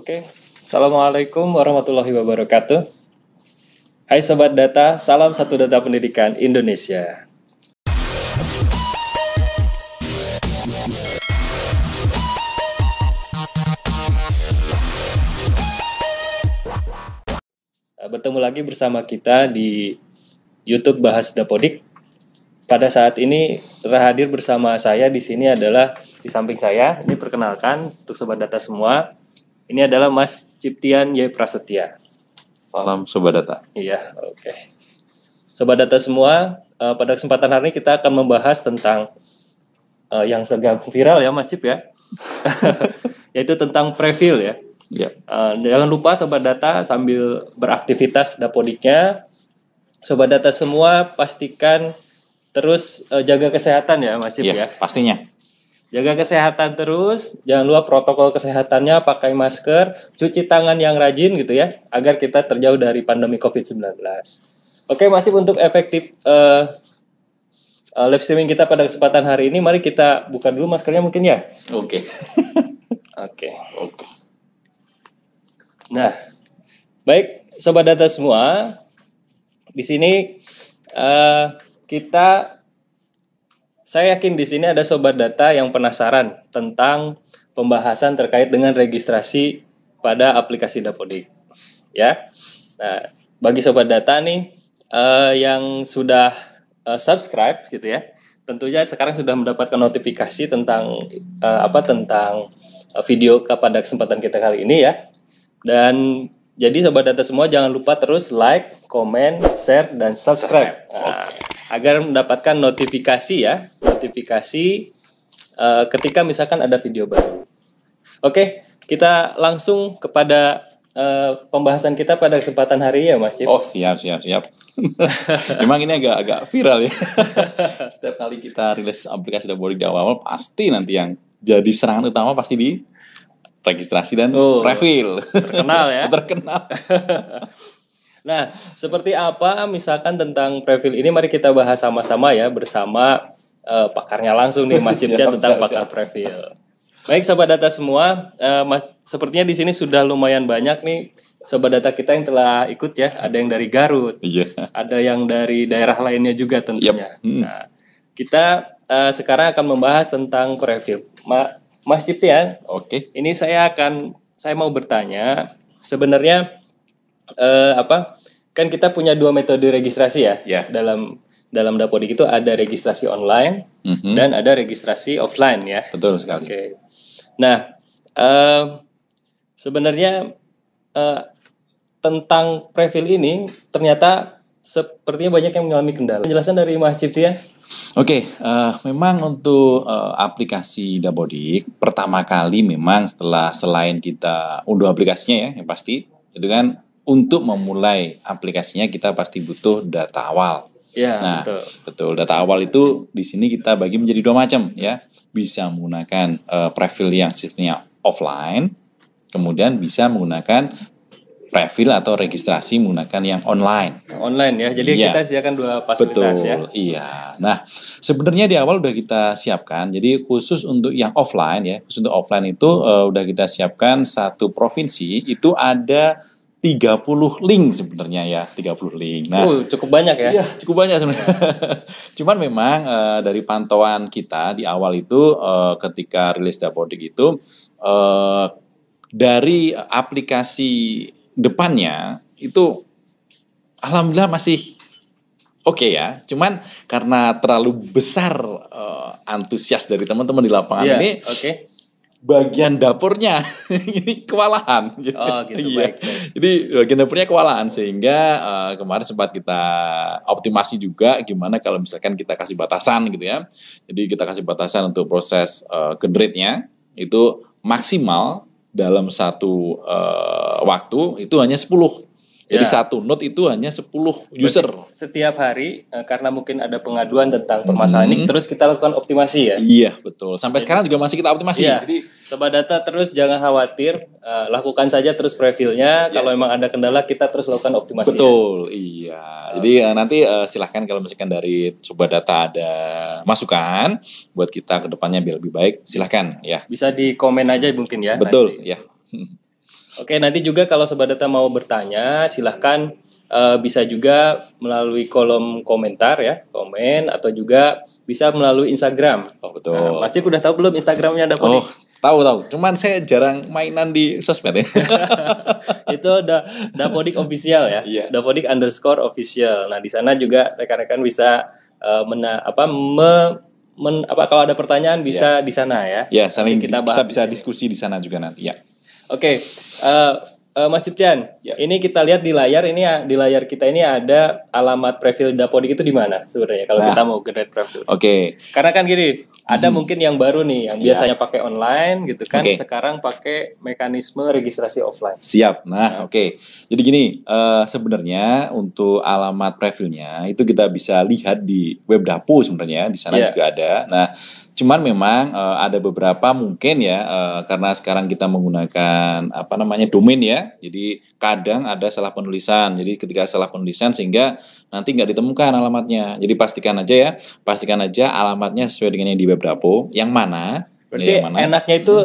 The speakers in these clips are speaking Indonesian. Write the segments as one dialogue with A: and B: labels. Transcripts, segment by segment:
A: Oke, Assalamualaikum warahmatullahi wabarakatuh. Hai Sobat Data, salam satu data pendidikan Indonesia. Bertemu lagi bersama kita di YouTube Bahas Dapodik. Pada saat ini hadir bersama saya di sini adalah di samping saya. Ini perkenalkan untuk Sobat Data semua. Ini adalah Mas Ciptian Y. Prasetya.
B: Salam Sobat Data.
A: Iya, oke. Sobat Data semua, pada kesempatan hari ini kita akan membahas tentang yang sedang viral ya Mas Cip ya. Yaitu tentang preview ya.
B: Ya.
A: Jangan lupa Sobat Data sambil beraktivitas dapodiknya, Sobat Data semua pastikan terus jaga kesehatan ya Mas Cip ya.
B: Pastinya.
A: Jaga kesehatan terus, jangan lupa protokol kesehatannya, pakai masker, cuci tangan yang rajin gitu ya, agar kita terjauh dari pandemi COVID-19. Oke Mas Cip, untuk efektif live streaming kita pada kesempatan hari ini, mari kita buka dulu maskernya mungkin ya.
B: Oke.
A: Oke. Nah, baik Sobat Data semua, di sini saya yakin di sini ada Sobat Data yang penasaran tentang pembahasan terkait dengan registrasi pada aplikasi Dapodik, ya. Nah, bagi Sobat Data nih yang sudah subscribe gitu ya, tentunya sekarang sudah mendapatkan notifikasi tentang tentang video pada kesempatan kita kali ini ya. Dan jadi Sobat Data semua jangan lupa terus like, komen, share, dan subscribe. Nah, agar mendapatkan notifikasi ya, ketika misalkan ada video baru. Oke, kita langsung kepada pembahasan kita pada kesempatan hari ini ya Mas Cip.
B: Oh siap. Memang ini agak viral ya. Setiap kali kita rilis aplikasi Dapodik di awal pasti nanti yang jadi serangan utama pasti di registrasi dan preview.
A: Terkenal ya.
B: Terkenal.
A: Nah, seperti apa misalkan tentang preview ini, mari kita bahas sama-sama ya bersama pakarnya langsung nih Mas Ciptian tentang pakar preview. Baik Sobat Data semua, sepertinya di sini sudah lumayan banyak nih Sobat Data kita yang telah ikut ya. Ada yang dari Garut, ada yang dari daerah lainnya juga tentunya. Nah, kita sekarang akan membahas tentang preview. Mas Ciptian, ini saya mau bertanya, sebenarnya kan kita punya dua metode registrasi ya. Dalam Dapodik itu ada registrasi online dan ada registrasi offline ya.
B: Betul sekali.
A: Oke. Nah, sebenarnya tentang preview ini ternyata sepertinya banyak yang mengalami kendala. Penjelasan dari Mas Ciptian.
B: Memang untuk aplikasi Dapodik pertama kali memang selain kita unduh aplikasinya ya, yang pasti itu kan untuk memulai aplikasinya kita pasti butuh data awal.
A: Ya,
B: betul. Data awal itu di sini kita bagi menjadi dua macam ya. Bisa menggunakan preview yang sistemnya offline, kemudian bisa menggunakan preview atau registrasi menggunakan yang online.
A: Online ya. Jadi kita sediakan dua fasilitas ya.
B: Iya. Nah, sebenarnya di awal udah kita siapkan. Jadi khusus untuk yang offline ya, khusus untuk offline itu udah kita siapkan satu provinsi itu ada 30 link sebenarnya ya, 30 link. Nah,
A: cukup banyak ya?
B: Iya, cukup banyak sebenarnya. Cuman memang dari pantauan kita di awal itu ketika rilis Dapodik itu dari aplikasi depannya itu alhamdulillah masih oke ya. Cuman karena terlalu besar antusias dari teman-teman di lapangan ini. Bagian dapurnya ini kewalahan.
A: Baik.
B: Jadi bagian dapurnya kewalahan sehingga kemarin sempat kita optimasi juga gimana kalau misalkan kita kasih batasan gitu ya. Jadi kita kasih batasan untuk proses generate-nya itu maksimal dalam satu waktu itu hanya 10. Jadi satu node itu hanya 10 user.
A: Berarti setiap hari karena mungkin ada pengaduan tentang permasalahan ini terus kita lakukan optimasi ya.
B: Iya, betul. Sampai sekarang juga masih kita optimasi.
A: Iya. Jadi Sobat Data terus jangan khawatir, lakukan saja terus preview-nya. Kalau memang ada kendala kita terus lakukan optimasi.
B: Betul, iya. Jadi nanti silahkan kalau misalkan dari Sobat Data ada masukan buat kita ke depannya biar lebih baik, silahkan ya.
A: Bisa di komen aja mungkin ya.
B: Betul,
A: nanti.
B: ya.
A: Oke, nanti juga kalau Sobat Data mau bertanya, silahkan bisa juga melalui kolom komentar ya, komen, atau juga bisa melalui Instagram.
B: Oh betul.
A: Nah, Mas Cip udah tahu belum Instagramnya Dapodik?
B: Oh, tahu. Cuman saya jarang mainan di sosmed ya.
A: Itu Dapodik official ya,
B: Iya.
A: Dapodik _official. Nah, di sana juga rekan-rekan bisa kalau ada pertanyaan bisa di sana ya.
B: Ya, saling
A: Nanti
B: kita
A: bahas
B: bisa
A: di sini.
B: diskusi di sana juga nanti ya.
A: Oke, Mas Ciptian,
B: Ya.
A: ini kita lihat di layar kita ini ada alamat profil Dapodik itu di mana sebenarnya kalau kita mau generate profil.
B: Oke.
A: Karena kan gini, ada mungkin yang baru nih yang biasanya pakai online gitu kan,
B: Oke.
A: sekarang pakai mekanisme registrasi offline.
B: Siap. Nah, oke. Jadi gini, sebenarnya untuk alamat profilnya itu kita bisa lihat di web Dapu sebenarnya, di sana
A: Iya.
B: juga ada. Nah, cuman memang ada beberapa mungkin ya karena sekarang kita menggunakan domain ya. Jadi kadang ada salah penulisan. Jadi ketika salah penulisan sehingga nanti nggak ditemukan alamatnya. Jadi pastikan aja alamatnya sesuai dengan yang di web Dapu. Yang mana?
A: Berarti enaknya itu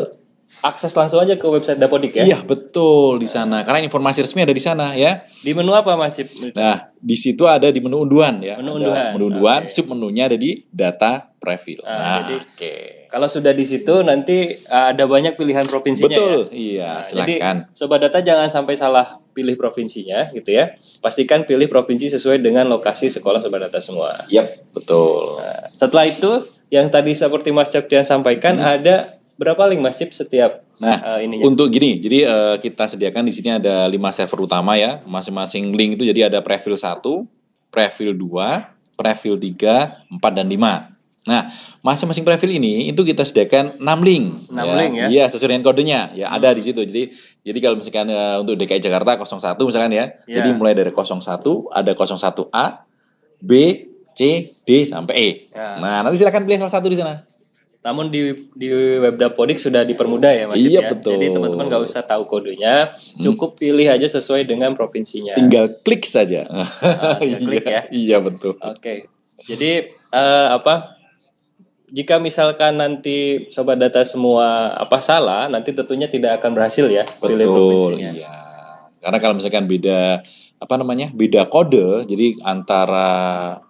A: akses langsung aja ke website Dapodik ya.
B: Iya, betul di sana. Karena informasi resmi ada di sana ya.
A: Di menu apa Mas Cip?
B: Nah, di situ ada di menu unduhan ya.
A: Menu
B: Ada
A: unduhan.
B: Menu unduhan,
A: Oke.
B: submenunya ada di data profil.
A: Jadi
B: oke.
A: kalau sudah di situ nanti ada banyak pilihan provinsinya ya.
B: Betul. Iya,
A: Jadi
B: silakan.
A: Sobat Data jangan sampai salah pilih provinsinya gitu ya. Pastikan pilih provinsi sesuai dengan lokasi sekolah Sobat Data semua.
B: Yap, betul.
A: Nah, setelah itu yang tadi seperti Mas Ciptian sampaikan ada berapa link Mas Cip setiap ininya?
B: Untuk gini, jadi kita sediakan di sini ada 5 server utama ya. Masing-masing link itu jadi ada profil 1, profil 2, profil 3, 4 dan 5. Nah, masing-masing profil ini itu kita sediakan 6 link.
A: 6 link ya?
B: Iya, sesuai dengan kodenya. Ya, ada di situ. Jadi kalau misalkan untuk DKI Jakarta 01 misalkan ya.
A: Iya.
B: Jadi mulai dari 01 ada 01A, B, C, D sampai E.
A: Ya.
B: Nah, nanti silakan pilih salah satu di sana.
A: Namun di web Dapodik sudah dipermudah ya Mas Cip
B: Iya,
A: ya.
B: betul.
A: Jadi teman-teman nggak usah tahu kodenya, cukup pilih aja sesuai dengan provinsinya.
B: Tinggal klik saja.
A: tinggal klik ya.
B: Iya, betul.
A: Oke. Jadi jika misalkan nanti Sobat Data semua salah, nanti tentunya tidak akan berhasil ya pilih
B: Betul,
A: provinsinya.
B: iya. Karena kalau misalkan beda beda kode, jadi antara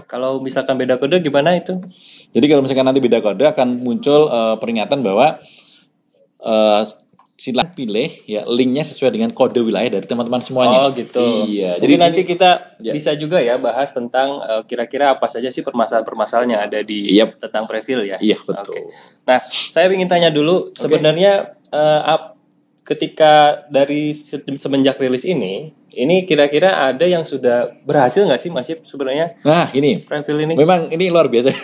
A: Kalau misalkan beda kode gimana itu?
B: jadi kalau misalkan nanti beda kode akan muncul peringatan bahwa silakan pilih ya linknya sesuai dengan kode wilayah dari teman-teman semuanya.
A: Oh gitu.
B: Iya.
A: Jadi nanti
B: sini-
A: kita
B: Ya.
A: bisa juga ya bahas tentang kira-kira apa saja sih permasalahan-permasalahan yang ada di
B: Yap.
A: tentang profil ya.
B: Iya, betul.
A: Oke. Nah, saya ingin tanya dulu sebenarnya ketika dari semenjak rilis ini kira-kira ada yang sudah berhasil nggak sih Mas Cip sebenarnya
B: Nah, ini
A: profil ini?
B: memang ini luar biasa.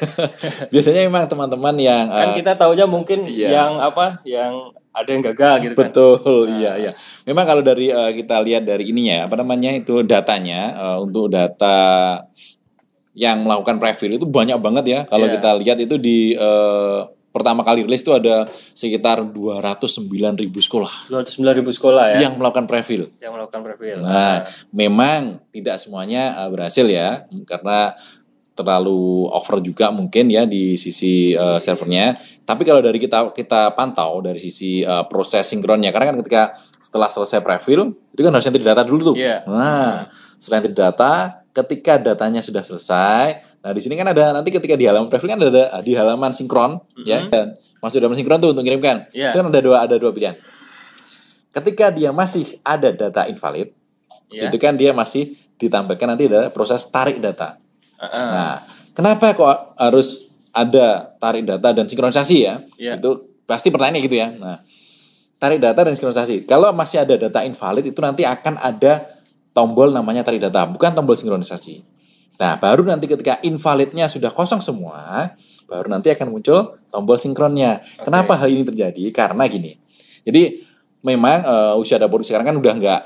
B: Biasanya memang teman-teman yang
A: Kan kita taunya mungkin
B: iya.
A: yang ada yang gagal gitu kan.
B: betul, iya. Memang kalau dari kita lihat dari ininya itu datanya untuk data yang melakukan profil itu banyak banget ya. Kalau
A: Iya.
B: kita lihat itu di pertama kali rilis itu ada sekitar 209.000 sekolah
A: 209.000 sekolah ya
B: yang melakukan profil.
A: yang melakukan profil.
B: Nah, memang tidak semuanya berhasil ya, karena terlalu over juga mungkin ya di sisi servernya. Tapi kalau dari kita pantau dari sisi proses sinkronnya, karena kan ketika setelah selesai profil itu kan harus entry data dulu tuh.
A: Iya.
B: Nah, setelah entry data, ketika datanya sudah selesai, nah di sini kan ada nanti ketika di halaman profil kan ada di halaman sinkron ya, dan masuk dalam sinkron tuh untuk kirimkan.
A: Iya.
B: Itu kan ada dua pilihan. Ketika dia masih ada data invalid,
A: Iya.
B: itu kan dia masih ditampilkan nanti ada proses tarik data.
A: Heeh.
B: Nah, kenapa kok harus ada tarik data dan sinkronisasi ya?
A: Iya.
B: Itu pasti pertanyaannya gitu ya. Nah, tarik data dan sinkronisasi. Kalau masih ada data invalid itu nanti akan ada tombol namanya tarik data, bukan tombol sinkronisasi. Nah, baru nanti ketika invalidnya sudah kosong semua, baru nanti akan muncul tombol sinkronnya. Kenapa hal ini terjadi? Karena gini. Jadi memang usia Dapodik sekarang kan udah nggak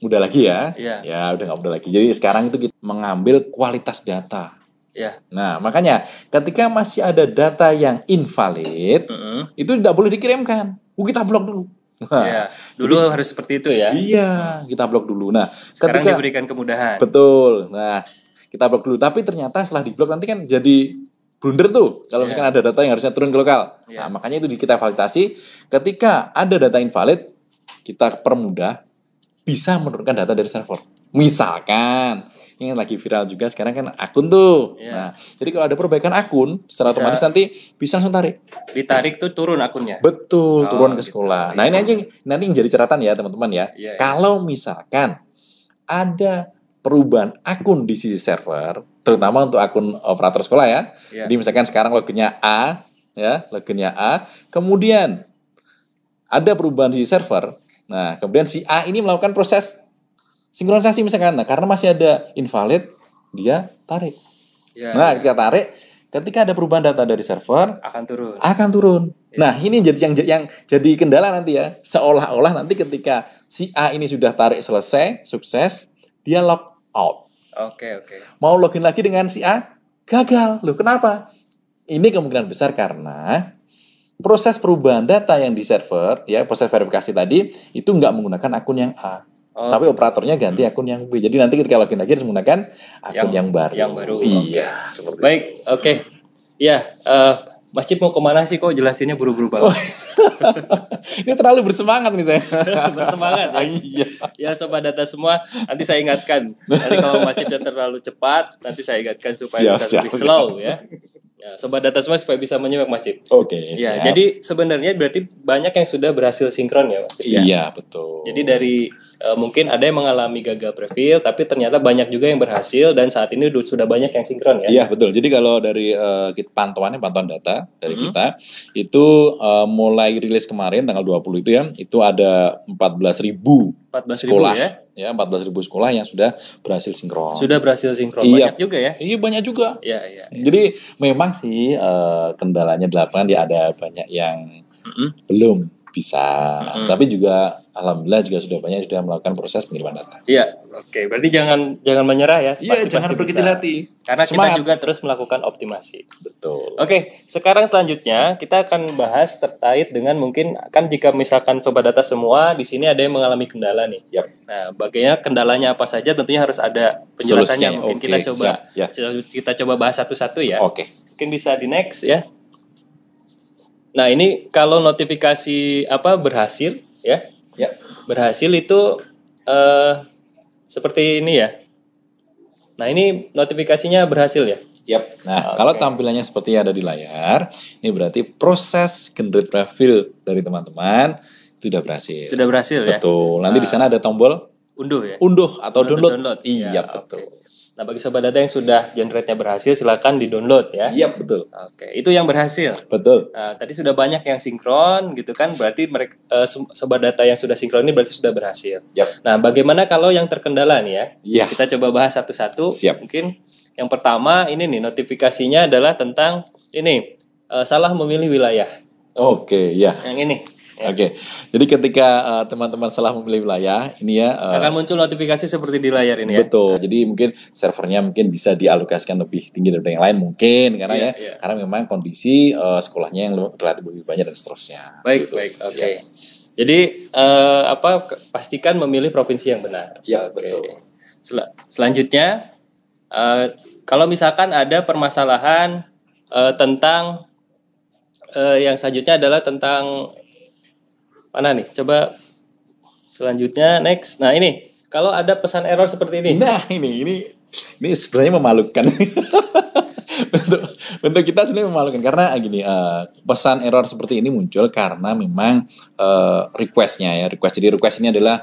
B: mudah lagi ya.
A: Iya.
B: Ya, udah nggak mudah lagi. Jadi sekarang itu kita mengambil kualitas data.
A: Ya.
B: Nah, makanya ketika masih ada data yang invalid, itu tidak boleh dikirimkan. Kita blok dulu. Nah,
A: Ya. Dulu harus seperti itu ya.
B: iya, kita blok dulu. Nah,
A: Sekarang
B: ketika
A: diberikan kemudahan.
B: betul. Nah, kita blok dulu. Tapi ternyata setelah diblok nanti kan jadi blunder tuh kalau
A: Iya.
B: misalkan ada data yang harusnya turun ke lokal.
A: Iya.
B: Nah, makanya itu kita validasi. Ketika ada data invalid, kita permudah bisa menurunkan data dari server. Misalkan yang lagi viral juga sekarang kan akun tuh.
A: Iya.
B: Nah, jadi kalau ada perbaikan akun, secara
A: Bisa.
B: otomatis nanti bisa langsung tarik.
A: Ditarik tuh turun akunnya.
B: Betul,
A: Oh,
B: turun ke
A: gitu.
B: sekolah. Nah, ini aja nanti yang jadi catatan ya teman-teman ya.
A: Iya, iya.
B: Kalau misalkan ada perubahan akun di sisi server, terutama untuk akun operator sekolah ya.
A: Iya.
B: Jadi misalkan sekarang loginnya A, ya, loginnya A, kemudian ada perubahan di server. Nah, kemudian si A ini melakukan proses sinkronisasi misalkan. Nah, karena masih ada invalid, dia tarik.
A: Iya,
B: Nah,
A: iya.
B: kita tarik, ketika ada perubahan data dari server,
A: Akan turun.
B: akan turun. Nah, ini jadi yang jadi kendala nanti ya. Seolah-olah nanti ketika si A ini sudah tarik selesai, sukses, dia log out.
A: Oke.
B: Mau login lagi dengan si A, gagal. Loh, kenapa? Ini kemungkinan besar karena proses perubahan data yang di server, ya proses verifikasi tadi, itu nggak menggunakan akun yang A.
A: Oh.
B: Tapi operatornya ganti akun yang B. Jadi nanti ketika login lagi harus menggunakan akun yang baru.
A: Yang baru.
B: Iya, seperti
A: Baik, oke. Ya, Mas Cip mau kemana sih kok jelasinnya buru-buru banget?
B: Ini terlalu bersemangat nih saya.
A: Bersemangat ya.
B: Iya.
A: Ya sobat data semua, nanti saya ingatkan. Nanti kalau Mas Cipnya terlalu cepat, nanti saya ingatkan supaya bisa lebih slow ya. Ya, sobat data semua supaya bisa menyimak Mas Cip.
B: Oke,
A: Ya,
B: siap.
A: jadi sebenarnya berarti banyak yang sudah berhasil sinkron ya Mas Cip ya.
B: Iya, betul.
A: Jadi dari mungkin ada yang mengalami gagal prefill, tapi ternyata banyak juga yang berhasil dan saat ini sudah banyak yang sinkron ya.
B: Iya, betul. Jadi kalau dari pantauan data dari kita itu mulai rilis kemarin tanggal 20 itu ya, itu ada 14.000
A: 14.000
B: sekolah
A: ya.
B: ya 14.000 sekolah yang sudah berhasil sinkron.
A: Sudah berhasil sinkron.
B: Iya.
A: Banyak juga ya.
B: Iya, banyak juga.
A: Iya.
B: Jadi memang sih kendalanya di lapangan dia ada banyak yang belum bisa. Tapi juga alhamdulillah juga sudah banyak yang sudah melakukan proses pengiriman data.
A: Iya, oke. Berarti jangan menyerah ya.
B: Iya,
A: Pasti
B: jangan berkecil
A: bisa.
B: hati.
A: Karena
B: Semangat.
A: kita juga terus melakukan optimasi.
B: Betul.
A: Oke, sekarang selanjutnya kita akan bahas terkait dengan mungkin kan jika misalkan sobat data semua di sini ada yang mengalami kendala nih.
B: Yap.
A: Nah, bagaimana kendalanya apa saja tentunya harus ada penjelasannya.
B: Solusinya.
A: Mungkin
B: Oke,
A: kita coba
B: siap. Ya.
A: kita coba bahas satu-satu ya.
B: Oke.
A: Mungkin bisa di next ya. Nah, ini kalau notifikasi berhasil ya.
B: Ya.
A: Berhasil itu seperti ini ya. Nah, ini notifikasinya berhasil ya.
B: Yap. Nah,
A: Oke.
B: kalau tampilannya seperti yang ada di layar, ini berarti proses generate prefill dari teman-teman itu sudah berhasil.
A: Sudah berhasil ya.
B: Betul. Nanti di sana ada tombol
A: Unduh ya.
B: unduh atau download.
A: Iya,
B: Iya, betul.
A: oke. Nah, bagi sobat data yang sudah generate-nya berhasil silakan di-download ya.
B: Iya, betul.
A: Oke, itu yang berhasil.
B: Betul.
A: Nah, tadi sudah banyak yang sinkron gitu kan, berarti mereka sobat data yang sudah sinkron ini berarti sudah berhasil.
B: Yap.
A: Nah, bagaimana kalau yang terkendala nih ya?
B: Iya.
A: Kita coba bahas satu-satu.
B: Siap.
A: Mungkin yang pertama ini nih notifikasinya adalah tentang ini salah memilih wilayah.
B: Oke, ya.
A: Yang ini. Ya.
B: Oke. Jadi ketika teman-teman salah memilih wilayah, ini ya
A: Akan muncul notifikasi seperti di layar ini ya.
B: betul. Jadi mungkin servernya mungkin bisa dialokasikan lebih tinggi daripada yang lain mungkin karena
A: Iya,
B: ya
A: iya.
B: karena memang kondisi sekolahnya yang relatif lebih banyak dan seterusnya.
A: Baik,
B: Seperti
A: baik.
B: itu.
A: Oke.
B: Siap.
A: Jadi pastikan memilih provinsi yang benar.
B: Ya,
A: Oke.
B: betul.
A: Selanjutnya kalau misalkan ada permasalahan tentang yang selanjutnya adalah tentang mana nih? Coba selanjutnya next. Nah, ini kalau ada pesan error seperti ini.
B: Nah, ini sebenarnya memalukan. untuk kita sebenarnya memalukan karena gini pesan error seperti ini muncul karena memang requestnya ya jadi request ini adalah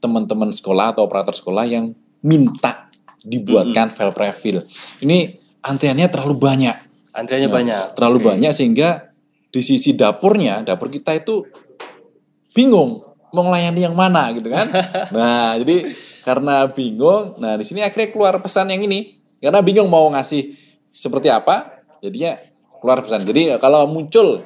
B: teman-teman sekolah atau operator sekolah yang minta dibuatkan file prefill. Ini antriannya terlalu banyak.
A: Antriannya banyak.
B: Terlalu
A: Oke.
B: banyak sehingga di sisi dapur kita itu bingung mau melayani yang mana gitu kan. Nah, jadi karena bingung, nah di sini akhirnya keluar pesan yang ini. Karena bingung mau ngasih seperti apa, jadinya keluar pesan. Jadi kalau muncul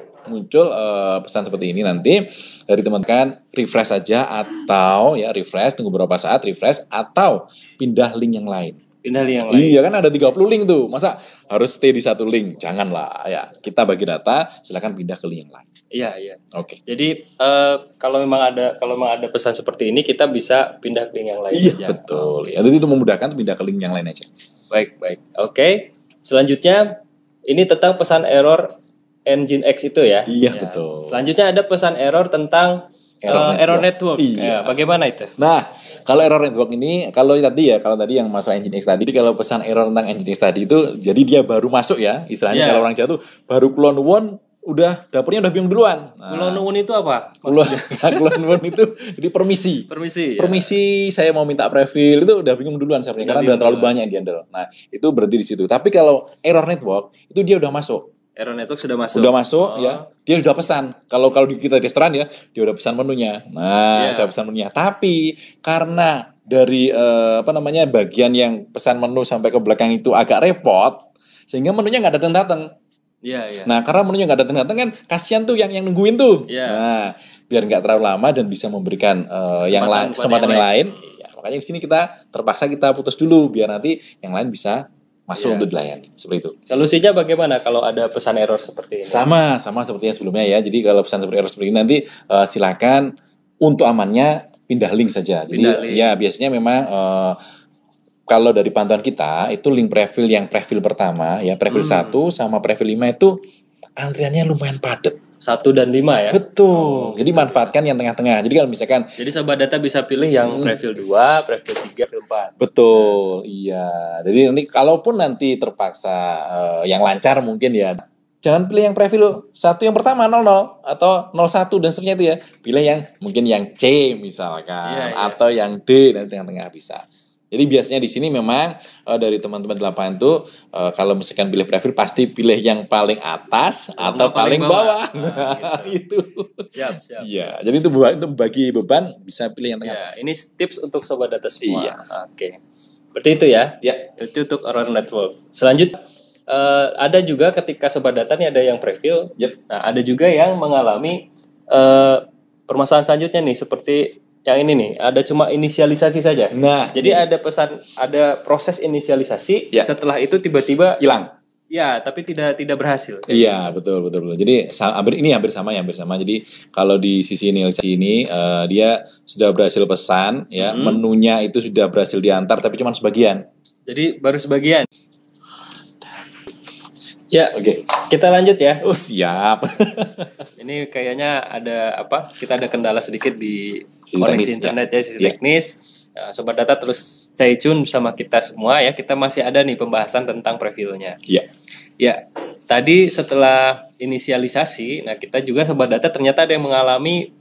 B: pesan seperti ini nanti dari teman-teman refresh saja atau ya refresh tunggu beberapa saat refresh atau pindah link yang lain.
A: Pindah link yang lain.
B: Iya kan ada 30 link tuh. Masa harus stay di satu link? Janganlah ya. Kita bagi data, silakan pindah ke link yang lain.
A: Iya.
B: Oke.
A: Jadi kalau memang ada pesan seperti ini kita bisa pindah ke link yang lain
B: Iya,
A: saja.
B: betul. Ya, jadi itu memudahkan pindah ke link yang lain aja.
A: Baik. Oke. Selanjutnya Ini tentang pesan error Nginx itu ya.
B: Iya,
A: Ya.
B: betul.
A: Selanjutnya ada pesan error tentang error network.
B: Iya.
A: Ya, bagaimana itu?
B: Nah, kalau error network ini, kalau tadi yang masalah Nginx tadi, kalau pesan error tentang Nginx tadi itu, jadi dia baru masuk ya, istilahnya
A: Iya.
B: kalau orang Jawa tuh baru kulon won, udah dapurnya udah bingung duluan.
A: Kulon nuwun itu apa?
B: Kulon won itu jadi permisi.
A: Permisi.
B: Permisi, saya mau minta prefill, itu udah bingung duluan sebenarnya karena udah terlalu banyak yang dihandle. Nah, itu berhenti di situ. Tapi kalau error network itu dia udah masuk.
A: Error network sudah masuk.
B: Udah masuk ya. Dia sudah pesan. Kalau kita di restoran ya, dia udah pesan menunya. Nah, udah pesan menunya. Tapi karena dari bagian yang pesan menu sampai ke belakang itu agak repot, sehingga menunya nggak datang-datang.
A: Iya.
B: Nah, karena menunya nggak datang-datang kan kasihan tuh yang nungguin tuh.
A: Iya.
B: Nah, biar nggak terlalu lama dan bisa memberikan kesempatan yang lain. Ya, makanya di sini kita terpaksa kita putus dulu biar nanti yang lain bisa masuk untuk dilayani. Seperti itu.
A: Solusinya bagaimana kalau ada pesan error seperti ini?
B: Sama seperti yang sebelumnya ya. Jadi kalau pesan seperti error seperti ini nanti silakan untuk amannya pindah link saja. Jadi ya biasanya memang kalau dari pantauan kita itu link prefill yang prefill pertama ya, prefill 1 sama prefill 5 itu antriannya lumayan padat.
A: 1 dan 5 ya.
B: Betul. Jadi manfaatkan yang tengah-tengah. Jadi kalau misalkan
A: sobat data bisa pilih yang prefill 2, prefill 3, prefill 4.
B: Betul. Iya. Jadi nanti kalaupun nanti terpaksa yang lancar mungkin ya, jangan pilih yang prefill 1 yang pertama 00 atau 01 dan seterusnya itu ya. Pilih yang mungkin yang C misalkan atau yang D dan tengah-tengah bisa. Jadi biasanya di sini memang dari teman-teman di lapangan itu kalau misalkan pilih prefill pasti pilih yang paling atas atau paling bawah. Nah, gitu.
A: Siap.
B: Iya, jadi itu bagi beban bisa pilih yang tengah.
A: Ya, ini tips untuk sobat data semua.
B: Iya.
A: Oke. Berarti itu ya.
B: Ya.
A: Itu untuk error network. Selanjutnya ada juga ketika sobat data nih ada yang prefill.
B: Yep.
A: Nah, ada juga yang mengalami permasalahan selanjutnya nih seperti yang ini nih, ada cuma inisialisasi saja.
B: Nah,
A: jadi ada proses inisialisasi, setelah itu tiba-tiba
B: hilang.
A: Ya, tapi tidak berhasil.
B: Iya, betul. Jadi ini hampir sama. Jadi kalau di sisi inisialisasi ini dia sudah berhasil pesan ya, menunya itu sudah berhasil diantar tapi cuma sebagian.
A: Jadi baru sebagian. Ya,
B: oke.
A: Kita lanjut ya.
B: Oh, siap.
A: Ini kayaknya kita ada kendala sedikit di koneksi internet ya, sisi teknis. Nah, sobat data terus stay tune bersama kita semua ya. Kita masih ada nih pembahasan tentang prefillnya.
B: Iya.
A: Ya, tadi setelah inisialisasi, nah kita juga sobat data ternyata ada yang mengalami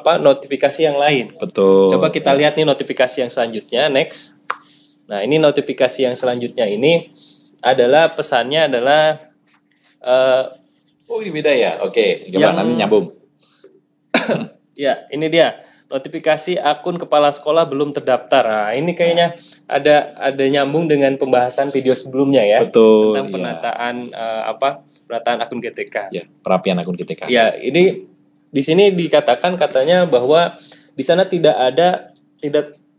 A: notifikasi yang lain.
B: Betul.
A: Coba kita lihat nih notifikasi yang selanjutnya, next. Nah, ini notifikasi yang selanjutnya ini adalah pesannya adalah
B: ini beda ya. Oke, gimana nanti nyambung.
A: Ya, ini dia. Notifikasi akun kepala sekolah belum terdaftar. Nah, ini kayaknya ada nyambung dengan pembahasan video sebelumnya ya.
B: Betul.
A: Tentang penataan akun GTK.
B: Ya, perapian akun GTK.
A: Ya, ini di sini dikatakan katanya bahwa di sana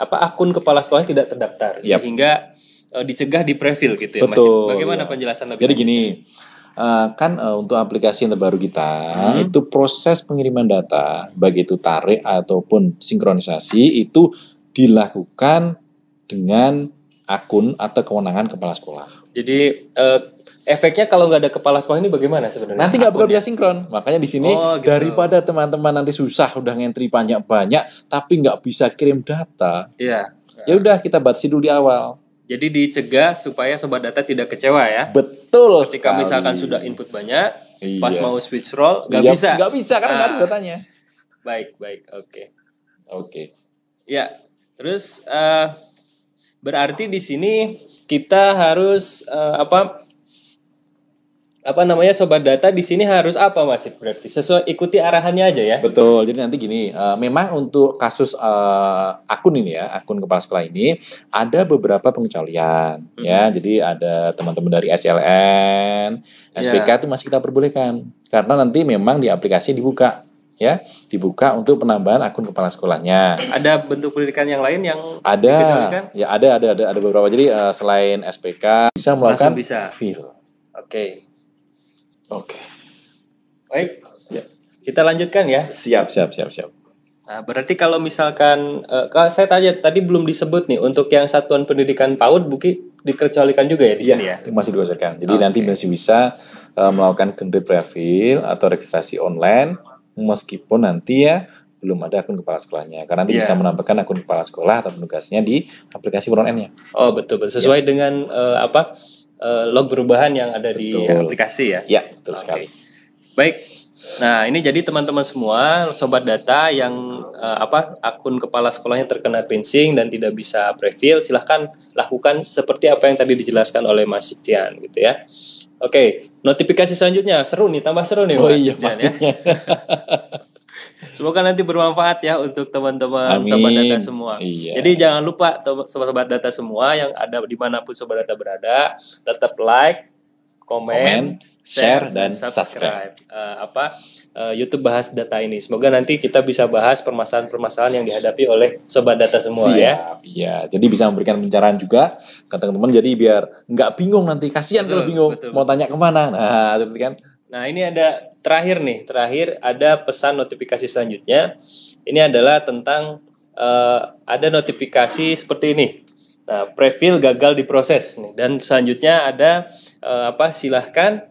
A: akun kepala sekolah tidak terdaftar sehingga dicegah di prefill gitu ya.
B: Betul.
A: Bagaimana penjelasan lebih?
B: Jadi gini, untuk aplikasi yang terbaru kita itu proses pengiriman data baik itu tarik ataupun sinkronisasi itu dilakukan dengan akun atau kewenangan kepala sekolah.
A: Jadi efeknya kalau nggak ada kepala sekolah ini bagaimana sebenarnya?
B: Nanti nggak bakal bisa sinkron. Makanya di sini daripada teman-teman nanti susah udah ngentri banyak-banyak tapi nggak bisa kirim data.
A: Iya.
B: Ya udah kita batasi dulu di awal.
A: Jadi dicegah supaya sobat data tidak kecewa ya.
B: Betul.
A: Ketika misalkan sudah input banyak, pas mau switch role nggak bisa.
B: Nggak bisa karena nggak ada datanya.
A: Baik, oke. Ya, terus berarti di sini kita harus sobat data di sini harus apa Mas? Berarti sesuai ikuti arahannya aja ya.
B: Betul. Jadi nanti gini, memang untuk kasus akun ini ya, akun kepala sekolah ini ada beberapa pengecualian ya. Jadi ada teman-teman dari SLN, SPK itu masih kita perbolehkan karena nanti memang di aplikasi dibuka untuk penambahan akun kepala sekolahnya.
A: Ada bentuk pendidikan yang lain yang
B: dikecualikan? Ya ada beberapa. Jadi selain SPK bisa melakukan fill. Oke.
A: Baik. Ya. Kita lanjutkan ya.
B: Siap.
A: Nah, berarti kalau misalkan kalau saya tadi belum disebut nih untuk yang satuan pendidikan PAUD dikecualikan juga ya di sini ya.
B: Masih diwajarkan. Jadi nanti masih bisa melakukan generate prefill atau registrasi online meskipun nanti ya belum ada akun kepala sekolahnya. Karena nanti bisa menambahkan akun kepala sekolah atau penugasnya di aplikasi Buronan-nya.
A: Oh betul, sesuai dengan log perubahan yang ada di aplikasi ya.
B: Ya, betul sekali.
A: Baik. Nah, ini jadi teman-teman semua sobat data yang akun kepala sekolahnya terkena cleansing dan tidak bisa prefill, silahkan lakukan seperti apa yang tadi dijelaskan oleh Mas Ciptian gitu ya. Oke, notifikasi selanjutnya seru nih, tambah seru nih Mas Ciptian, pastinya. Ya. Semoga nanti bermanfaat ya untuk teman-teman sobat data semua.
B: Iya.
A: Jadi jangan lupa sobat data semua yang ada dimanapun sobat data berada, tetap like, komen, share dan subscribe YouTube Bahas Data ini. Semoga nanti kita bisa bahas permasalahan-permasalahan yang dihadapi oleh sobat data semua.
B: Siap, ya. Jadi bisa memberikan pencerahan juga ke teman-teman. Jadi biar nggak bingung nanti, kasihan kalau bingung mau tanya kemana. Nah, itu kan.
A: Nah, ini ada terakhir ada pesan notifikasi selanjutnya. Ini adalah tentang ada notifikasi seperti ini. Nah, prefill gagal diproses nih. Dan selanjutnya ada silahkan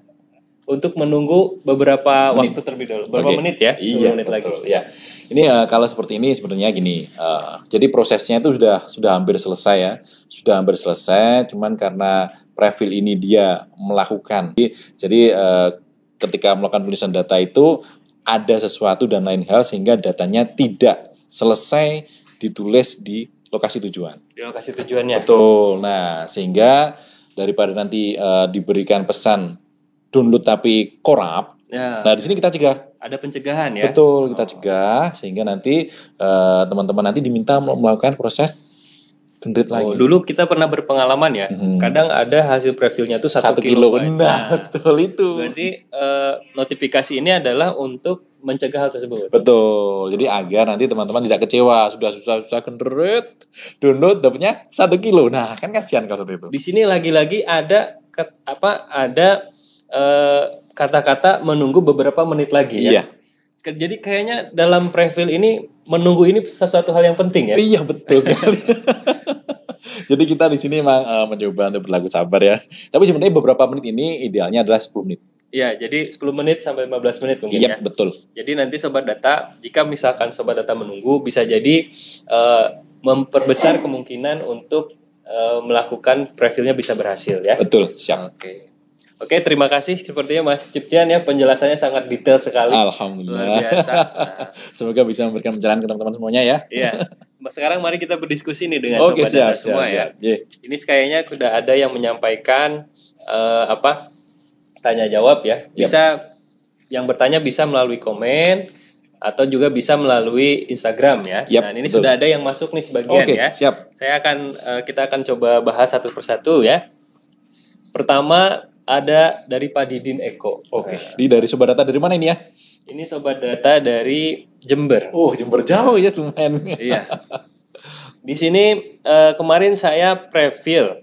A: untuk menunggu beberapa waktu terlebih dahulu. Berapa menit ya?
B: Iya,
A: menit
B: betul.
A: lagi.
B: Ya. Ini kalau seperti ini sebenarnya gini. Jadi prosesnya itu sudah hampir selesai ya. Sudah hampir selesai, cuman karena prefill ini dia melakukan. Jadi ketika melakukan penulisan data itu ada sesuatu dan lain hal sehingga datanya tidak selesai ditulis di lokasi tujuan.
A: Di lokasi tujuannya.
B: Betul. Nah, sehingga daripada nanti diberikan pesan download tapi korup.
A: Ya.
B: Nah, di sini kita cegah.
A: Ada pencegahan ya.
B: Betul, kita cegah sehingga nanti teman-teman nanti diminta melakukan proses generate lagi.
A: Dulu kita pernah berpengalaman ya. Kadang ada hasil prefillnya tuh 1 kilo.
B: Nah, betul itu.
A: Berarti notifikasi ini adalah untuk mencegah hal tersebut.
B: Betul. Jadi agar nanti teman-teman tidak kecewa, sudah susah-susah generate, download dapatnya 1 kilo. Nah, kan kasihan kalau seperti itu.
A: Di sini lagi-lagi ada kata-kata menunggu beberapa menit lagi ya.
B: Iya.
A: Jadi kayaknya dalam prefill ini menunggu ini sesuatu hal yang penting ya.
B: Iya, betul sekali. Jadi kita di sini memang mencoba untuk berlaku sabar ya. Tapi sebenarnya beberapa menit ini idealnya adalah 10 menit.
A: Iya, jadi 10 menit sampai 15 menit mungkin
B: ya. Iya, betul.
A: Jadi nanti sobat data, jika misalkan sobat data menunggu, bisa jadi memperbesar kemungkinan untuk melakukan prefillnya bisa berhasil ya.
B: Betul, siap.
A: Oke, terima kasih. Sepertinya Mas Ciptian ya penjelasannya sangat detail sekali.
B: Alhamdulillah.
A: Luar biasa. Nah,
B: semoga bisa memberikan pencerahan ke teman-teman semuanya ya.
A: Iya. Sekarang mari kita berdiskusi nih dengan sobat data semua ya. Ini kayaknya sudah ada yang menyampaikan tanya jawab ya. Bisa yang bertanya bisa melalui komen atau juga bisa melalui Instagram ya. Nah, ini betul. Sudah ada yang masuk nih sebagian ya.
B: Siap.
A: Kita akan coba bahas satu persatu ya. Pertama ada dari Pak Didin Eko.
B: Ini dari sobat data dari mana ini ya?
A: Ini sobat data dari Jember.
B: Jember jauh ya lumayan.
A: Iya. Di sini kemarin saya prefill.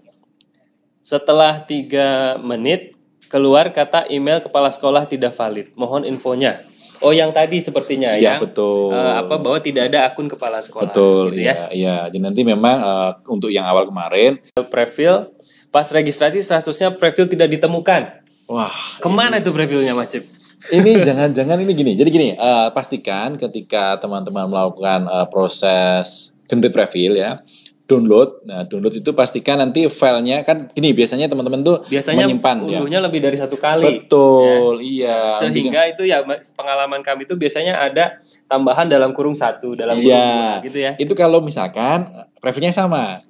A: Setelah 3 menit keluar kata email kepala sekolah tidak valid. Mohon infonya. Yang tadi sepertinya
B: ya. Betul.
A: Bahwa tidak ada akun kepala sekolah.
B: Betul.
A: Gitu ya.
B: Iya. Jadi nanti memang untuk yang awal kemarin
A: prefill. Pas registrasi statusnya prefill tidak ditemukan.
B: Wah.
A: Kemana itu prefillnya Mas Cip?
B: Ini jangan-jangan ini gini. Jadi gini, pastikan ketika teman-teman melakukan proses generate prefill ya, download. Nah, download itu pastikan nanti filenya kan gini biasanya teman-teman tuh menyimpan ya.
A: Unduhnya lebih dari 1 kali.
B: Betul,
A: ya. Iya. Sehingga itu ya pengalaman kami itu biasanya ada tambahan dalam kurung 1 dalam kurung 2 gitu ya.
B: Itu kalau misalkan prefillnya sama.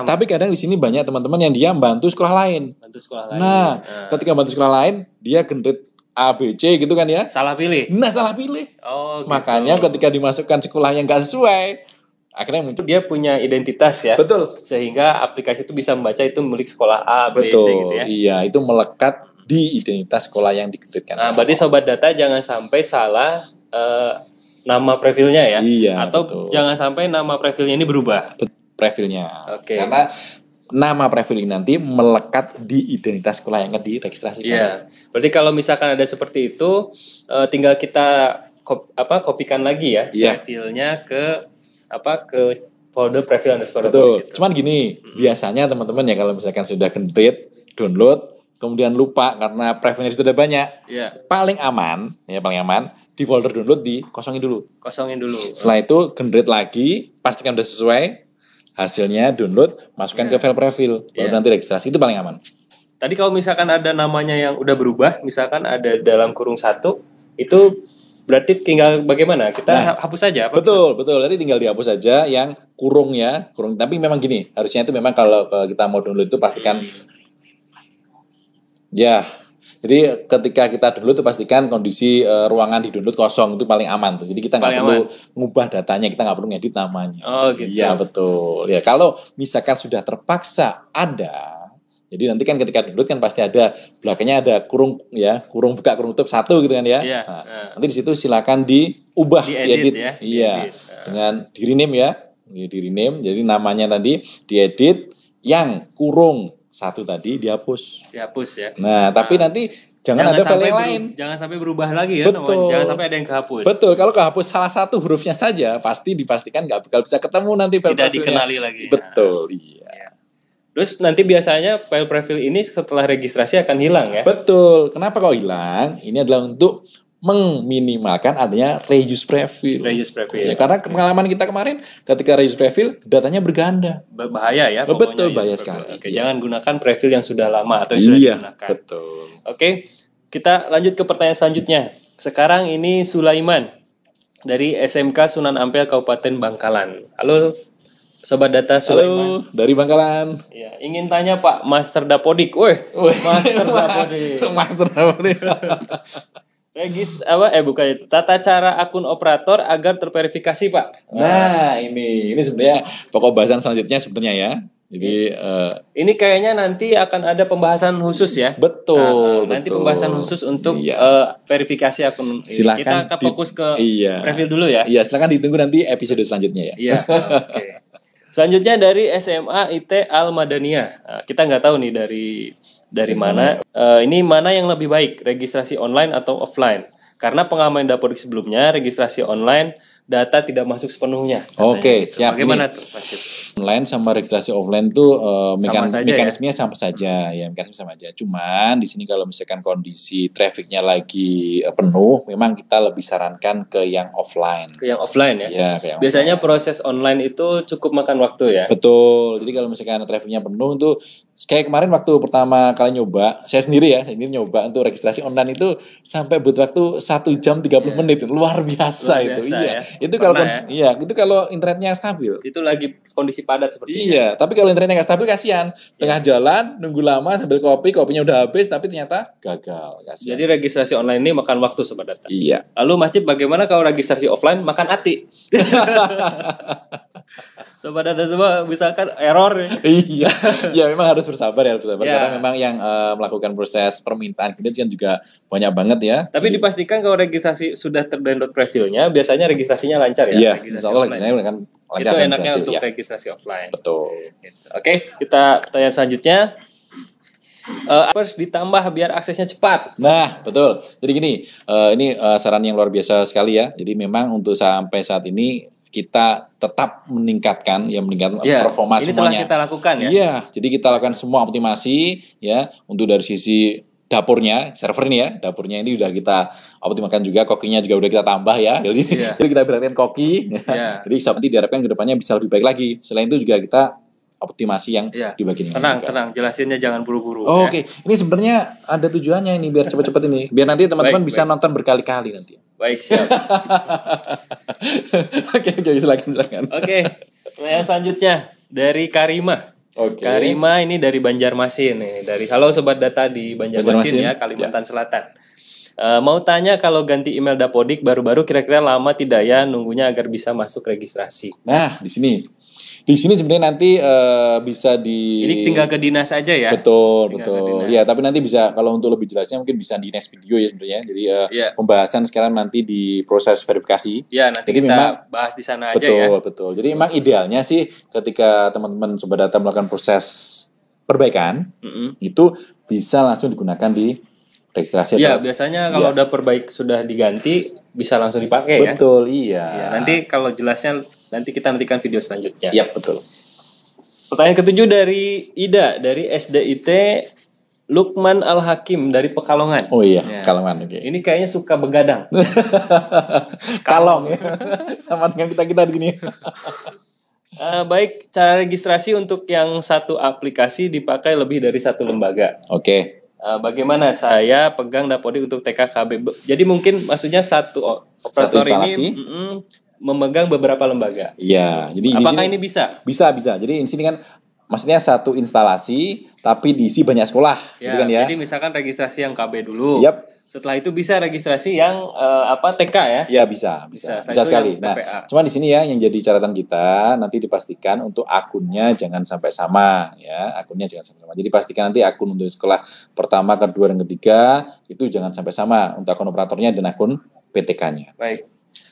B: Tapi kadang di sini banyak teman-teman yang dia bantu sekolah lain. Nah, ketika bantu sekolah lain, dia generate A, B, C gitu kan ya.
A: Salah pilih.
B: Makanya ketika dimasukkan sekolah yang gak sesuai, akhirnya muncul
A: dia punya identitas ya.
B: Betul.
A: Sehingga aplikasi itu bisa membaca itu milik sekolah A, B, C gitu ya.
B: Iya, itu melekat di identitas sekolah yang dikeritkan.
A: Nah, berarti sobat data jangan sampai salah nama prefillnya ya.
B: Iya.
A: Atau jangan sampai nama prefillnya ini berubah.
B: Prefillnya. Karena nama prefill ini nanti melekat di identitas sekolah yang diregistrasikan.
A: Iya. Berarti kalau misalkan ada seperti itu, tinggal kita kopikan lagi ya prefillnya ke folder preview_dapodik
B: Betul.
A: gitu.
B: Cuman gini, biasanya teman-teman ya kalau misalkan sudah generate, download, kemudian lupa karena preferensi sudah banyak,
A: Iya,
B: paling aman di folder download dikosongin dulu.
A: kosongin dulu.
B: Setelah itu generate lagi, pastikan udah sesuai hasilnya, download, masukkan ke file preview, baru
A: Iya.
B: nanti registrasi, itu paling aman.
A: Tadi kalau misalkan ada namanya yang udah berubah, misalkan ada dalam kurung 1, itu berarti tinggal bagaimana? Kita hapus saja apa?
B: Betul. Jadi tinggal dihapus saja yang kurung. Tapi memang gini, harusnya itu memang kalau kita mau download itu pastikan ya. Jadi ketika kita download itu pastikan kondisi ruangan di download kosong, itu paling aman tuh. Jadi kita nggak
A: Paling
B: perlu ngubah datanya, kita nggak perlu ngedit namanya.
A: Oh gitu.
B: Iya betul. Ya kalau misalkan sudah terpaksa ada, jadi nanti kan ketika download kan pasti ada belakangnya ada kurung buka kurung tutup 1 gitu kan ya.
A: Iya.
B: Nah, nanti di situ silakan diubah,
A: Diedit ya,
B: Iya.
A: diedit.
B: Dengan di rename ya. Di rename. Jadi namanya tadi diedit, yang kurung 1 tadi dihapus.
A: Dihapus ya.
B: Nah, tapi nanti jangan ada file yang lain.
A: Jangan sampai berubah lagi ya.
B: Betul.
A: Jangan sampai ada yang kehapus.
B: Betul, kalau kehapus salah satu hurufnya saja, pasti dipastikan nggak bakal bisa ketemu nanti file
A: Tidak
B: profilnya.
A: dikenali lagi.
B: Betul, iya.
A: Terus nanti biasanya file preview ini setelah registrasi akan hilang ya.
B: Betul, kenapa kok hilang? Ini adalah untuk meminimalkan adanya reuse preview.
A: Reuse preview.
B: Ya, karena pengalaman kita kemarin ketika reuse preview datanya berganda.
A: Bahaya ya.
B: Betul,
A: pokoknya
B: bahaya
A: reuse
B: sekali.
A: preview. Oke,
B: Iya.
A: jangan gunakan preview yang sudah lama atau yang sudah digunakan.
B: Betul.
A: Oke, kita lanjut ke pertanyaan selanjutnya. Sekarang ini Sulaiman dari SMK Sunan Ampel Kabupaten Bangkalan. Halo Sobat Data Sulaiman.
B: Halo, dari Bangkalan.
A: Ya, ingin tanya Pak Master Dapodik. Woi, Master Dapodik.
B: Master Dapodik.
A: Bukan itu. Tata cara akun operator agar terverifikasi, Pak.
B: Nah, ini sebenarnya pokok bahasan selanjutnya sebenarnya ya. Jadi
A: Ini kayaknya nanti akan ada pembahasan khusus ya.
B: betul.
A: Nanti pembahasan khusus untuk
B: Iya.
A: verifikasi akun ini.
B: Silakan
A: Kita fokus ke
B: iya.
A: preview dulu ya.
B: Iya, silakan ditunggu nanti episode selanjutnya ya.
A: Iya. Oke. Selanjutnya dari SMA IT Al Madaniyah. Nah, kita nggak tahu nih dari mana. Ini mana yang lebih baik, registrasi online atau offline? Karena pengalaman Dapodik sebelumnya, registrasi online data tidak masuk sepenuhnya.
B: Oke,
A: Gitu.
B: siap.
A: Bagaimana tuh, Mas Cip?
B: Online sama registrasi offline tuh
A: Sama saja
B: mekanismenya sama saja ya, mekanisme sama aja. Cuman di sini kalau misalkan kondisi trafficnya lagi penuh, memang kita lebih sarankan ke yang offline.
A: Ke yang offline ya.
B: Ya, ke yang
A: Biasanya proses online itu cukup makan waktu ya.
B: betul. Jadi kalau misalkan trafficnya penuh tuh kayak kemarin waktu pertama kali nyoba, saya sendiri nyoba untuk registrasi online itu sampai butuh waktu 1 jam 30 menit. Luar biasa
A: Luar
B: itu.
A: biasa,
B: Iya.
A: ya.
B: Itu kalau
A: Pernah,
B: itu kalau internetnya stabil.
A: Itu lagi kondisi padat seperti ini.
B: Iya, tapi kalau internetnya nggak stabil kasihan. Tengah jalan nunggu lama sambil kopinya udah habis tapi ternyata gagal. Kasihan.
A: Jadi registrasi online ini makan waktu Sobat Data.
B: Iya.
A: Lalu Mas Cip, bagaimana kalau registrasi offline makan hati? Sobat Data semua misalkan error nih.
B: Iya, ya memang harus bersabar
A: Ya.
B: karena memang yang melakukan proses permintaan ini kan juga banyak banget ya.
A: Tapi dipastikan kalau registrasi sudah terdownload profilnya, biasanya registrasinya lancar ya.
B: Iya,
A: registrasi
B: insya Allah
A: offline.
B: registrasinya kan lancar
A: Itu
B: dan
A: enaknya
B: berhasil,
A: untuk
B: ya.
A: registrasi offline.
B: Betul.
A: Gitu. Oke, kita pertanyaan selanjutnya. Harus ditambah biar aksesnya cepat.
B: Nah, betul. Jadi gini, ini saran yang luar biasa sekali ya. Jadi memang untuk sampai saat ini kita tetap meningkatkan
A: Ya,
B: performa
A: ini
B: semuanya.
A: telah kita lakukan ya.
B: Iya, jadi kita lakukan semua optimasi ya untuk dari sisi dapurnya, server ini ya, dapurnya ini udah kita optimalkan juga, kokinya juga udah kita tambah ya. Jadi,
A: Iya.
B: jadi kita perhatikan koki.
A: Iya.
B: Jadi nanti diharapkan ke depannya bisa lebih baik lagi. Selain itu juga kita optimasi yang
A: Iya.
B: di bagian ini.
A: Tenang,
B: juga.
A: tenang, jelasinnya jangan buru-buru.
B: Oh,
A: ya.
B: Oke, ini sebenarnya ada tujuannya ini biar cepet-cepet ini, biar nanti teman-teman
A: Baik,
B: bisa nonton berkali-kali nanti.
A: Baik, siap.
B: Oke, silakan.
A: Oke, pertanyaan selanjutnya dari Karimah.
B: Oke.
A: Karimah ini dari Banjarmasin nih, dari Halo Sobat Data di Banjarmasin
B: Banjarmasin,
A: ya, Kalimantan Selatan. Mau tanya kalau ganti email Dapodik baru-baru kira-kira lama tidak ya nunggunya agar bisa masuk registrasi?
B: Nah, di sini sebenarnya nanti bisa di
A: Ini tinggal ke dinas aja ya.
B: Betul,
A: Tinggal ke
B: betul.
A: dinas.
B: Ya, tapi nanti bisa kalau untuk lebih jelasnya mungkin bisa di next video ya sebenarnya. Jadi
A: Iya.
B: pembahasan sekarang nanti di proses verifikasi.
A: Ya, nanti
B: Jadi
A: kita
B: memang
A: bahas di sana aja
B: betul,
A: ya.
B: betul. Jadi memang idealnya sih ketika teman-teman Sobat Data melakukan proses perbaikan, itu bisa langsung digunakan di registrasi.
A: Ya,
B: atas.
A: biasanya kalau
B: Iya.
A: udah sudah diganti, bisa langsung dipakai ya.
B: Betul, iya.
A: Ya, nanti kalau jelasnya nanti kita nantikan video selanjutnya.
B: Iya, betul.
A: Pertanyaan ketujuh dari Ida dari SDIT Lukman Al-Hakim dari Pekalongan.
B: Oh iya,
A: Ya.
B: Pekalongan. Oke.
A: Ini kayaknya suka begadang.
B: Kalong ya. Sama dengan kita di sini.
A: Baik, cara registrasi untuk yang satu aplikasi dipakai lebih dari satu lembaga.
B: Oke.
A: Bagaimana saya pegang Dapodik untuk TKKB? Jadi mungkin maksudnya satu operator
B: instalasi.
A: ini memegang beberapa lembaga.
B: Iya, jadi
A: Apakah
B: di sini
A: ini bisa?
B: bisa. Jadi di sini kan maksudnya satu instalasi tapi diisi banyak sekolah,
A: Ya,
B: gitu kan ya.
A: jadi misalkan registrasi yang KB dulu.
B: Yap.
A: Setelah itu bisa registrasi yang TK ya?
B: Ya bisa
A: Bisa
B: sekali.
A: yang
B: Nah,
A: TPA.
B: cuma di sini ya yang jadi catatan kita nanti dipastikan untuk akunnya jangan sampai sama ya, akunnya jangan sampai sama. Jadi pastikan nanti akun untuk sekolah pertama, kedua, dan ketiga itu jangan sampai sama untuk akun operatornya dan akun PTK-nya.
A: Baik.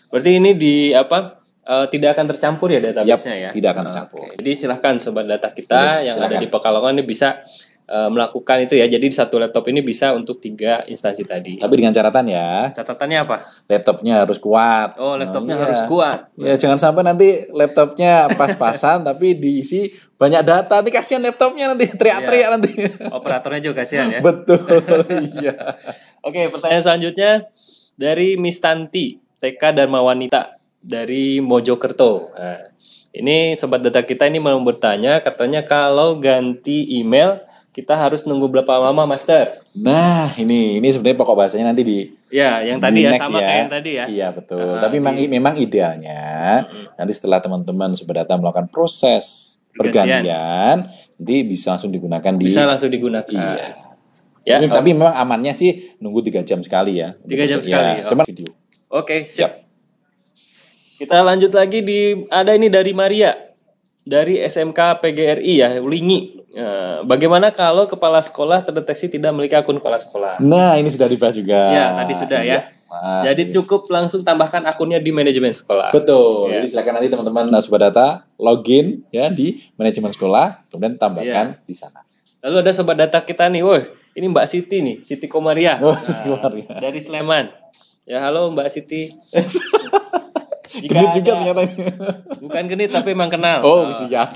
A: Berarti ini tidak akan tercampur ya database-nya ya?
B: Tidak akan tercampur.
A: Oke. Jadi silahkan sobat data kita yang ada
B: silakan.
A: di Pekalongan ini bisa melakukan itu ya. Jadi satu laptop ini bisa untuk 3 instansi tadi.
B: Tapi dengan catatan ya,
A: Catatannya apa?
B: laptopnya harus kuat.
A: Oh, laptopnya
B: Iya.
A: harus kuat.
B: Ya jangan sampai nanti laptopnya pas-pasan tapi diisi banyak data. Nanti kasihan laptopnya nanti teriak-teriak
A: Iya.
B: nanti.
A: Operatornya juga kasihan ya.
B: Betul. Iya.
A: Oke, pertanyaan selanjutnya dari Miss Tanti, TK Dharma Wanita dari Mojokerto. Nah, ini sobat data kita ini mau bertanya, katanya kalau ganti email kita harus nunggu berapa lama, Master?
B: Nah, ini sebenarnya pokok bahasanya nanti di
A: Ya, yang
B: di
A: tadi ya
B: next
A: sama kayak yang tadi ya.
B: Iya, betul. Tapi memang idealnya nanti setelah teman-teman sobat data melakukan proses pergantian, nanti bisa langsung digunakan di
A: Bisa langsung digunakan.
B: Iya.
A: Ya,
B: Tapi memang amannya sih nunggu 3 jam sekali ya.
A: 3 jam sekali,
B: Cuman video.
A: Oke, siap. Kita lanjut lagi ada ini dari Maria dari SMK PGRI ya, Ulingi. Bagaimana kalau kepala sekolah terdeteksi tidak memiliki akun kepala sekolah?
B: Nah, ini sudah dibahas juga.
A: Ya, tadi sudah ya. Jadi cukup langsung tambahkan akunnya di manajemen sekolah.
B: Betul.
A: Ya.
B: Jadi silakan nanti teman-teman sobat data login ya di manajemen sekolah, kemudian tambahkan di sana.
A: Lalu ada sobat data kita nih, woi, ini Mbak Siti nih, Siti Komaria.
B: Oh, Siti Komaria.
A: Dari Sleman. Ya, halo Mbak Siti.
B: Genit juga ternyata.
A: Bukan genit tapi emang kenal.
B: Oh, siap.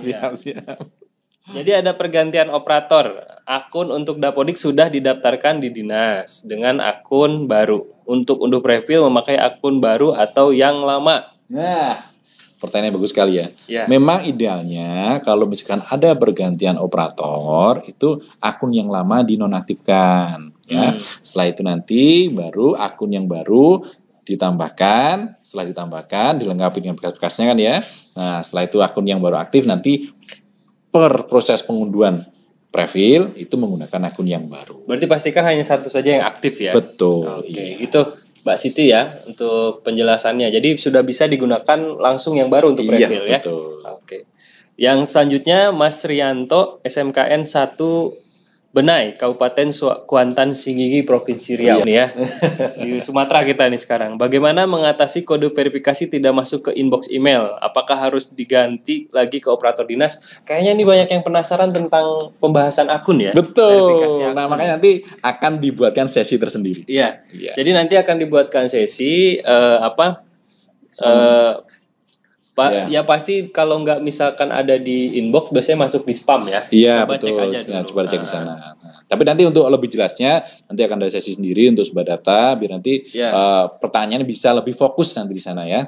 A: Jadi ada pergantian operator. Akun untuk Dapodik sudah didaftarkan di dinas dengan akun baru. Untuk unduh profil memakai akun baru atau yang lama.
B: Nah, pertanyaan bagus sekali ya.
A: Ya.
B: Memang idealnya kalau misalkan ada pergantian operator itu akun yang lama dinonaktifkan ya. Setelah itu nanti baru akun yang baru ditambahkan, setelah ditambahkan dilengkapi dengan berkas-berkasnya kan ya. Nah, setelah itu akun yang baru aktif nanti per proses pengunduhan profil itu menggunakan akun yang baru.
A: Berarti pastikan hanya satu saja yang aktif ya.
B: Betul.
A: Oke,
B: Iya.
A: gitu Mbak Siti ya untuk penjelasannya. Jadi sudah bisa digunakan langsung yang baru untuk
B: Iya,
A: profil ya.
B: betul.
A: Oke. Yang selanjutnya Mas Rianto SMKN 1 Benai Kabupaten Kuantan Singgigi Provinsi Riau nih ya. Di Sumatera kita nih sekarang. Bagaimana mengatasi kode verifikasi tidak masuk ke inbox email? Apakah harus diganti lagi ke operator dinas? Kayaknya ini banyak yang penasaran tentang pembahasan akun ya. Verifikasi
B: Betul.
A: akun.
B: Nah, makanya nanti akan dibuatkan sesi tersendiri.
A: Iya.
B: Iya.
A: Jadi nanti akan dibuatkan sesi Pak, ya pasti kalau nggak misalkan ada di inbox biasanya masuk di spam ya.
B: Iya,
A: Coba
B: betul.
A: cek aja
B: Nah,
A: dulu.
B: coba cek di sana. Nah, tapi nanti untuk lebih jelasnya nanti akan ada sesi sendiri untuk sobat data biar nanti
A: Iya.
B: pertanyaan bisa lebih fokus nanti di sana ya.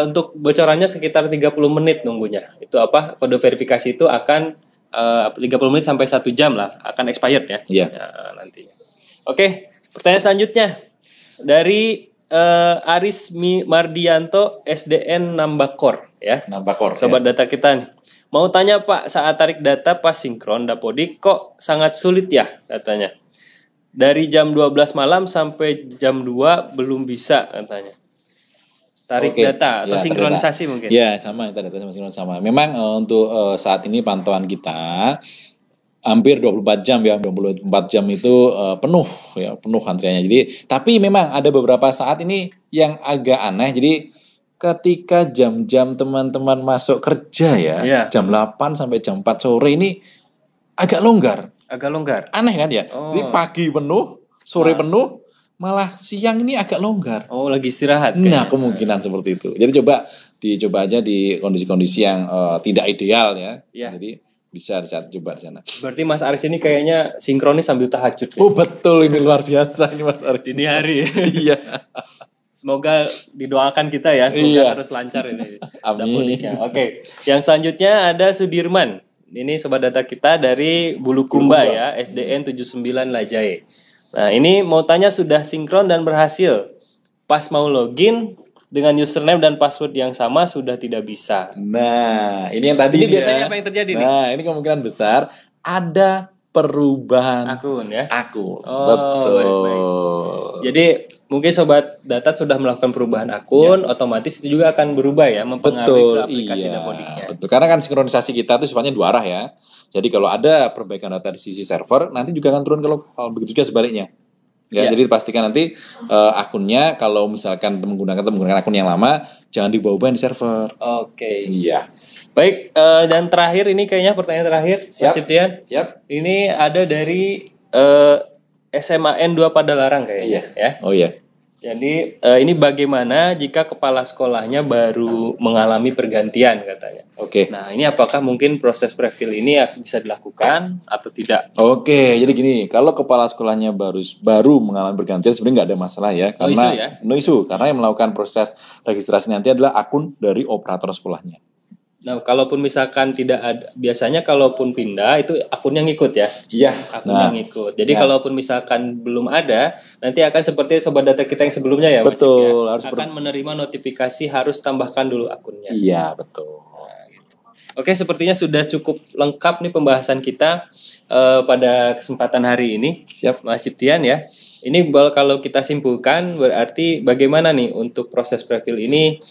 A: Untuk bocorannya sekitar 30 menit nunggunya. Itu apa? Kode verifikasi itu akan 30 menit sampai 1 jam lah akan expired ya.
B: Iya.
A: Ya, nantinya. Oke, pertanyaan selanjutnya dari Aris Mardianto SDN Nambakor ya.
B: Nambakor.
A: Sobat data kita nih. Mau tanya Pak, saat tarik data pas sinkron Dapodik kok sangat sulit ya katanya. Dari jam 12 malam sampai jam 2 belum bisa katanya. Tarik
B: Oke.
A: data atau
B: Ya,
A: sinkronisasi
B: tarik data.
A: mungkin.
B: Ya, sama data sama. Memang untuk saat ini pantauan kita hampir 24 jam ya, 24 jam itu penuh ya, penuh antriannya. Jadi, tapi memang ada beberapa saat ini yang agak aneh. Jadi ketika jam-jam teman-teman masuk kerja ya,
A: Iya.
B: jam 8 sampai jam 4 sore ini agak longgar.
A: Agak longgar.
B: Aneh kan ya?
A: Oh.
B: Jadi pagi penuh, sore penuh, malah siang ini agak longgar.
A: Oh, lagi istirahat.
B: Nah, kemungkinan seperti itu. Jadi dicoba aja di kondisi-kondisi yang tidak ideal ya.
A: Iya.
B: Jadi bisa coba di sana.
A: Berarti Mas Aris ini kayaknya sinkronis sambil tahajud.
B: Oh betul, ini luar biasa ini Mas Aris.
A: Dini hari.
B: Iya.
A: Semoga didoakan kita ya, semoga terus lancar ini.
B: Amin.
A: Oke, yang selanjutnya ada Sudirman. Ini sobat data kita dari Bulukumba ya, SDN 79 Lajai. Nah, ini mau tanya sudah sinkron dan berhasil. Pas mau login dengan username dan password yang sama sudah tidak bisa.
B: Nah, ini yang tadi
A: Ini biasanya apa yang terjadi nih?
B: Nah, ini kemungkinan besar ada perubahan
A: Akun ya.
B: akun.
A: Oh,
B: Betul.
A: baik. Jadi mungkin sobat data sudah melakukan perubahan akun, otomatis itu juga akan berubah ya, mempengaruhi ke aplikasi Dapodiknya.
B: Betul. Karena kan sinkronisasi kita itu sifatnya dua arah ya. Jadi kalau ada perbaikan data di sisi server, nanti juga akan turun kalau begitu juga sebaliknya. Ya, jadi pastikan nanti akunnya kalau misalkan menggunakan akun yang lama, jangan dibawa-bawa di server.
A: Oke.
B: Iya.
A: Baik, dan terakhir ini kayaknya pertanyaan terakhir, Mas Septian.
B: Siap.
A: Ini ada dari SMAN 2 Padalarang kayaknya ya.
B: Oh iya.
A: Jadi ini bagaimana jika kepala sekolahnya baru mengalami pergantian katanya.
B: Oke.
A: Nah, ini apakah mungkin proses prefil ini bisa dilakukan atau tidak?
B: Oke, jadi gini, kalau kepala sekolahnya baru mengalami pergantian sebenarnya nggak ada masalah ya, karena no issue, karena yang melakukan proses registrasi nanti adalah akun dari operator sekolahnya.
A: Nah, kalaupun misalkan tidak ada, biasanya kalaupun pindah itu akunnya ngikut ya.
B: Iya.
A: Akunnya ngikut. Jadi kalaupun misalkan belum ada, nanti akan seperti sobat data kita yang sebelumnya ya, Mas.
B: Betul.
A: Ya? Akan menerima notifikasi harus tambahkan dulu akunnya.
B: Iya, betul.
A: Oke, sepertinya sudah cukup lengkap nih pembahasan kita pada kesempatan hari ini.
B: Siap.
A: Mas Ciptian ya. Ini kalau kita simpulkan berarti bagaimana nih untuk proses profil ini,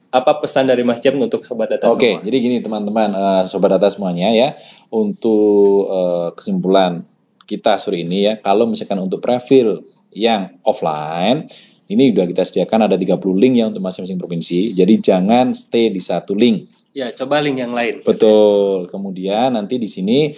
A: apa pesan dari Mas Cip untuk sobat data semua?
B: Oke, jadi gini teman-teman, sobat data semuanya ya, untuk kesimpulan kita sore ini ya, kalau misalkan untuk profil yang offline, ini udah kita sediakan ada 30 link ya untuk masing-masing provinsi, jadi jangan stay di satu link.
A: Ya, coba link yang lain.
B: Betul. Kemudian nanti di sini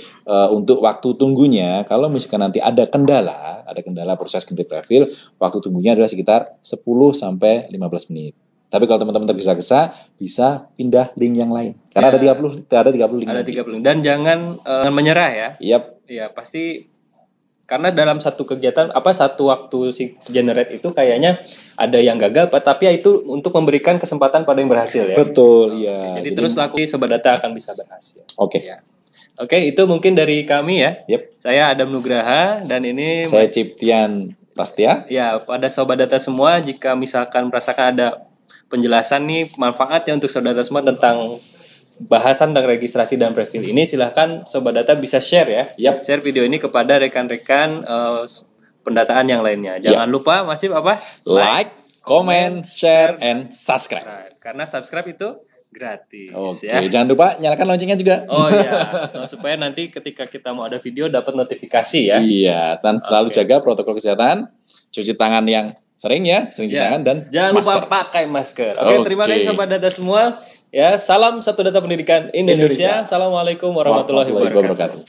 B: untuk waktu tunggunya, kalau misalkan nanti ada kendala proses generate profil, waktu tunggunya adalah sekitar 10 sampai 15 menit. Tapi kalau teman-teman tergesa-gesa, bisa pindah link yang lain. Karena ada 30 link.
A: Ada 30 link. Dan jangan menyerah ya.
B: Yap.
A: Ya, pasti karena dalam satu kegiatan satu waktu si generate itu kayaknya ada yang gagal, tapi ya itu untuk memberikan kesempatan pada yang berhasil ya.
B: Betul, iya.
A: Jadi terus lakukan, sobat data akan bisa berhasil.
B: Oke.
A: Ya. Oke, itu mungkin dari kami ya.
B: Yep.
A: Saya Adam Nugraha dan ini
B: saya Ciptian Prastia.
A: Ya, pada sobat data semua, jika misalkan merasakan ada penjelasan nih manfaatnya untuk sobat data semua tentang bahasan tentang registrasi dan profil ini, silahkan sobat data bisa share ya.
B: Yap.
A: Share video ini kepada rekan-rekan pendataan yang lainnya. Jangan lupa masih
B: like, comment, share, and subscribe.
A: Nah, karena subscribe itu gratis.
B: Oke,
A: ya.
B: jangan lupa nyalakan loncengnya juga.
A: Oh iya, supaya nanti ketika kita mau ada video dapat notifikasi ya.
B: Iya, dan selalu jaga protokol kesehatan, cuci tangan yang sering cuci tangan dan
A: jangan
B: masker.
A: lupa pakai masker. Oke, terima kasih sobat data semua. Ya, salam Satu Data Pendidikan Indonesia. Assalamualaikum warahmatullahi wabarakatuh.